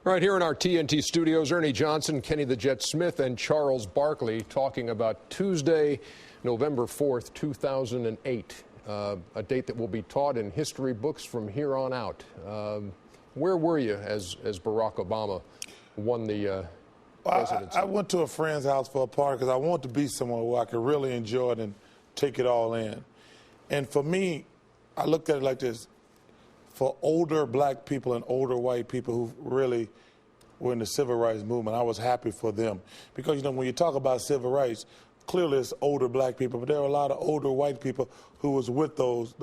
Right here in our TNT studios, Ernie Johnson, Kenny the Jet Smith, and Charles Barkley talking about Tuesday, November 4th, 2008, a date that will be taught in history books from here on out. Where were you as Barack Obama won the presidency? I went to a friend's house for a party because I wanted to be somewhere where I could really enjoy it and take it all in. And for me, I looked at it like this. For older black people and older white people who really were in the civil rights movement, I was happy for them. Because, you know, when you talk about civil rights, clearly it's older black people, but there are a lot of older white people who was with those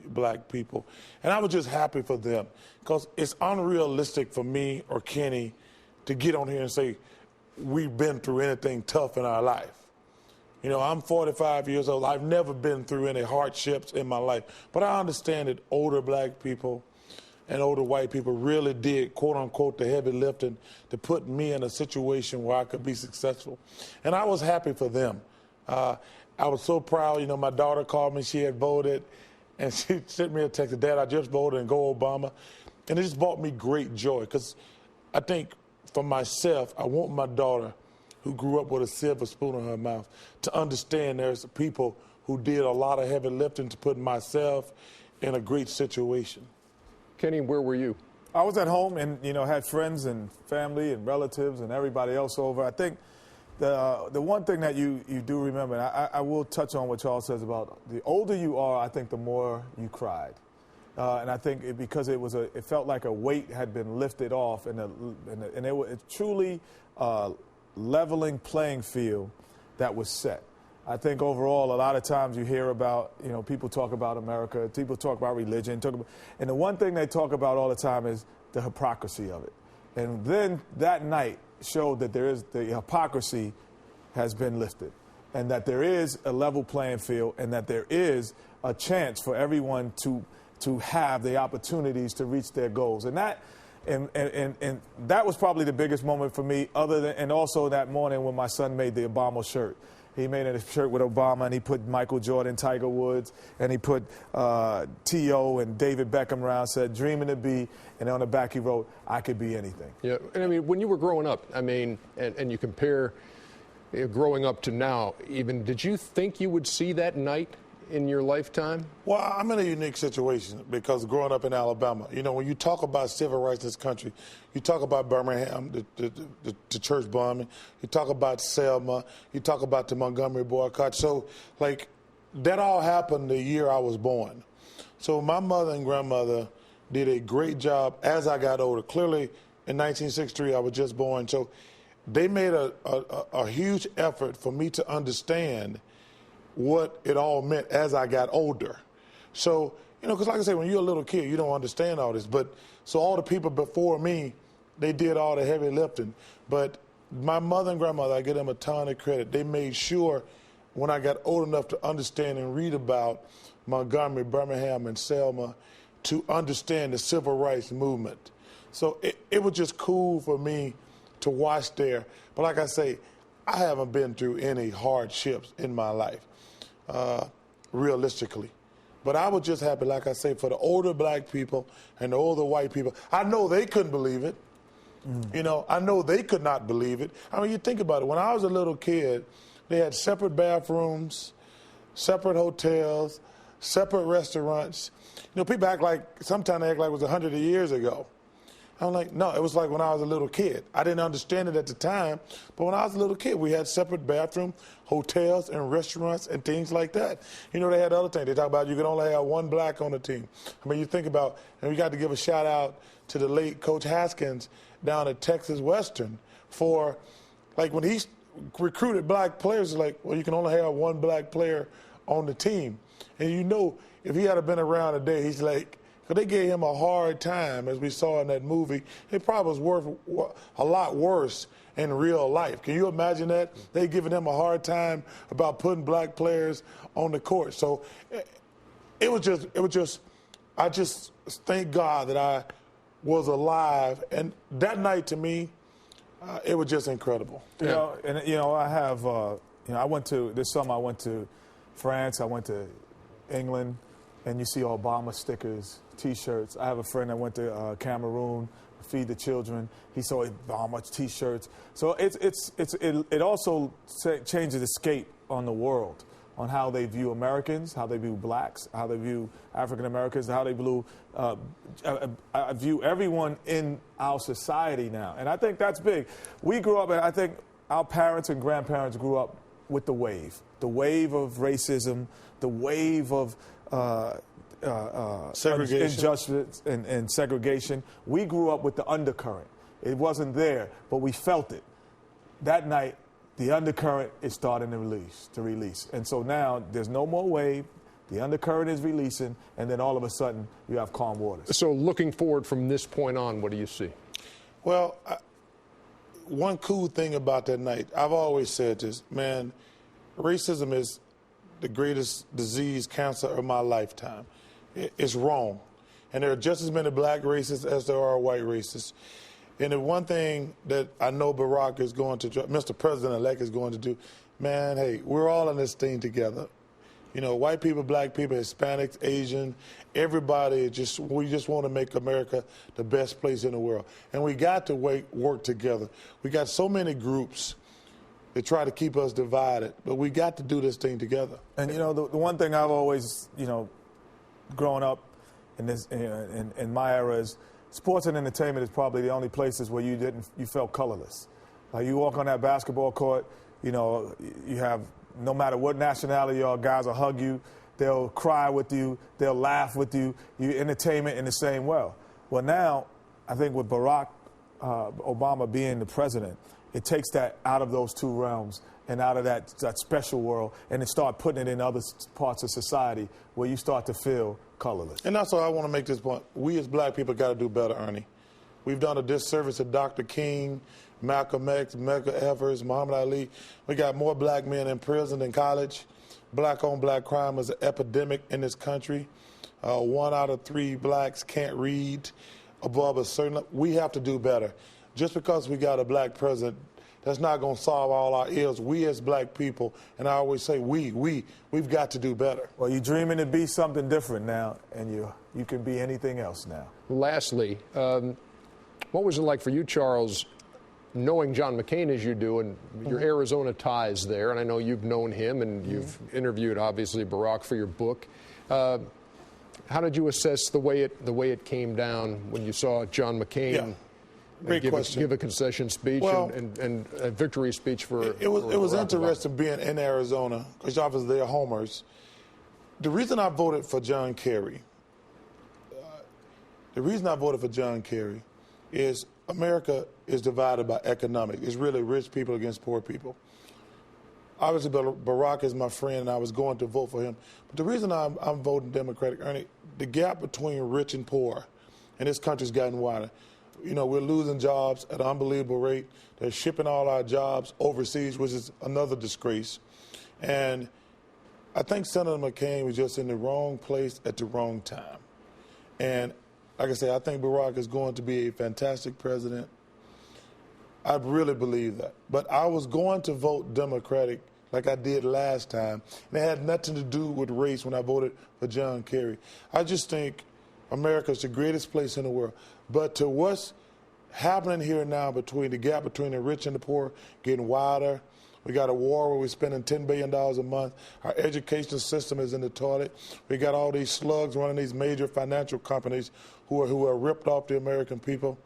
black people. And I was just happy for them because it's unrealistic for me or Kenny to get on here and say we've been through anything tough in our life. You know, I'm 45 years old. I've never been through any hardships in my life. But I understand that older black people and older white people really did, quote unquote, the heavy lifting to put me in a situation where I could be successful. And I was happy for them. I was so proud. You know, my daughter called me. She had voted. And she sent me a text, Dad, I just voted and go Obama. And it just brought me great joy because I think for myself, I want my daughter who grew up with a silver spoon in her mouth, to understand there's people who did a lot of heavy lifting to put myself in a great situation. Kenny, where were you? I was at home and, you know, had friends and family and relatives and everybody else over. I think the one thing that you do remember, and I will touch on what Charles says about the older you are, I think the more you cried. And I think because it felt like a weight had been lifted off and it was truly leveling playing field that was set. I think overall, a lot of times you hear about, you know, people talk about America, people talk about religion, and the one thing they talk about all the time is the hypocrisy of it. And then that night showed that the hypocrisy has been lifted, and that there is a level playing field, and that there is a chance for everyone to have the opportunities to reach their goals. And that that was probably the biggest moment for me, and also that morning when my son made the Obama shirt. He made a shirt with Obama, and he put Michael Jordan, Tiger Woods, and he put T.O. and David Beckham around, said, dreaming to be, and on the back he wrote, I could be anything. Yeah, and I mean, when you were growing up, I mean, and you compare growing up to now, even, did you think you would see that night in your lifetime? Well, I'm in a unique situation because growing up in Alabama, you know, when you talk about civil rights in this country, you talk about Birmingham, the church bombing, you talk about Selma, you talk about the Montgomery boycott. So, like, that all happened the year I was born. So my mother and grandmother did a great job as I got older. Clearly, in 1963, I was just born. So they made a huge effort for me to understand what it all meant as I got older. So, you know, because like I say, when you're a little kid, you don't understand all this. But so all the people before me, they did all the heavy lifting. But my mother and grandmother, I give them a ton of credit. They made sure when I got old enough to understand and read about Montgomery, Birmingham, and Selma to understand the civil rights movement. So it was just cool for me to watch there. But like I say, I haven't been through any hardships in my life. Realistically. But I was just happy, like I say, for the older black people and the older white people. I know they couldn't believe it. You know, I know they could not believe it. I mean, you think about it. When I was a little kid, they had separate bathrooms, separate hotels, separate restaurants. You know, people act like, sometimes they act like it was 100 years ago. I'm like, no, it was like when I was a little kid. I didn't understand it at the time, but when I was a little kid, we had separate bathrooms, hotels, and restaurants and things like that. You know, they had other things. They talk about you can only have one black on the team. I mean, you think about, and we got to give a shout out to the late Coach Haskins down at Texas Western for, like, when he recruited black players, like, well, you can only have one black player on the team. And you know, if he had been around today, he's like, because they gave him a hard time, as we saw in that movie. It probably was a lot worse in real life. Can you imagine that? They giving him a hard time about putting black players on the court. So it was just, I just thank God that I was alive. And that night to me, it was just incredible. You know, and you know, I have, you know, this summer I went to France, I went to England, and you see Obama stickers, T-shirts. I have a friend that went to Cameroon, feed the children. He saw Obama T-shirts. So it also changes the scape on the world, on how they view Americans, how they view blacks, how they view African Americans, how they view everyone in our society now. And I think that's big. We grew up, and I think our parents and grandparents grew up with the wave of racism, the wave of segregation. Injustice and segregation. We grew up with the undercurrent. It wasn't there, but we felt it. That night, the undercurrent is starting to release. And so now there's no more wave. The undercurrent is releasing, and then all of a sudden you have calm waters. So looking forward from this point on, what do you see? Well, one cool thing about that night, I've always said this, man, racism is the greatest disease, cancer of my lifetime. It's wrong. And there are just as many black racists as there are white racists. And the one thing that I know Barack is going to, Mr. President-elect is going to do, man, hey, we're all in this thing together. You know, white people, black people, Hispanics, Asian, everybody, we just want to make America the best place in the world. And we got to work together. We got so many groups that try to keep us divided, but we got to do this thing together. And, you know, the one thing I've always, you know, growing up in this in my era is sports and entertainment is probably the only places where you felt colorless. Like you walk on that basketball court, you know, you have, no matter what nationality you are, guys will hug you, they'll cry with you, they'll laugh with you, entertainment in the same way. Well, now, I think with Barack Obama being the president, it takes that out of those two realms and out of that special world, and it start putting it in other parts of society where you start to feel colorless. And that's why I want to make this point. We as black people got to do better, Ernie. We've done a disservice to Dr. King, Malcolm X, Medgar Evers, Muhammad Ali. We got more black men in prison than college. Black-on-black crime is an epidemic in this country. 1 out of 3 blacks can't read above a certain level. We have to do better. Just because we got a black president, that's not going to solve all our ills. We as black people, and I always say we've got to do better. Well, you're dreaming to be something different now, and you can be anything else now. Lastly, what was it like for you, Charles, knowing John McCain as you do, and your Arizona ties there, and I know you've known him, and you've interviewed, obviously, Barack for your book. How did you assess the way it came down when you saw John McCain give a concession speech and a victory speech for it was Barack interesting Obama? Being in Arizona, because obviously they're homers. The reason I voted for John Kerry, is America is divided by economics. It's really rich people against poor people. Obviously, Barack is my friend, and I was going to vote for him. But the reason I'm voting Democratic, Ernie, the gap between rich and poor in this country's gotten wider. You know, we're losing jobs at an unbelievable rate. They're shipping all our jobs overseas, which is another disgrace. And I think Senator McCain was just in the wrong place at the wrong time. And like I say, I think Barack is going to be a fantastic president. I really believe that. But I was going to vote Democratic like I did last time. And it had nothing to do with race when I voted for John Kerry. I just think America is the greatest place in the world. But to what's happening here now, between the gap between the rich and the poor getting wider, we got a war where we're spending $10 billion a month. Our education system is in the toilet. We got all these slugs running these major financial companies who are ripped off the American people.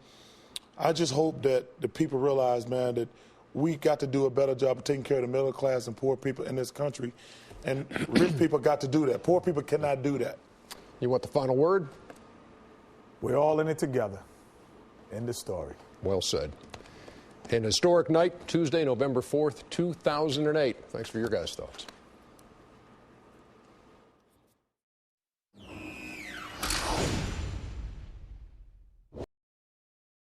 I just hope that the people realize, man, that we got to do a better job of taking care of the middle class and poor people in this country. And rich people got to do that. Poor people cannot do that. You want the final word? We're all in it together. End of story. Well said. An historic night, Tuesday, November 4th, 2008. Thanks for your guys' thoughts.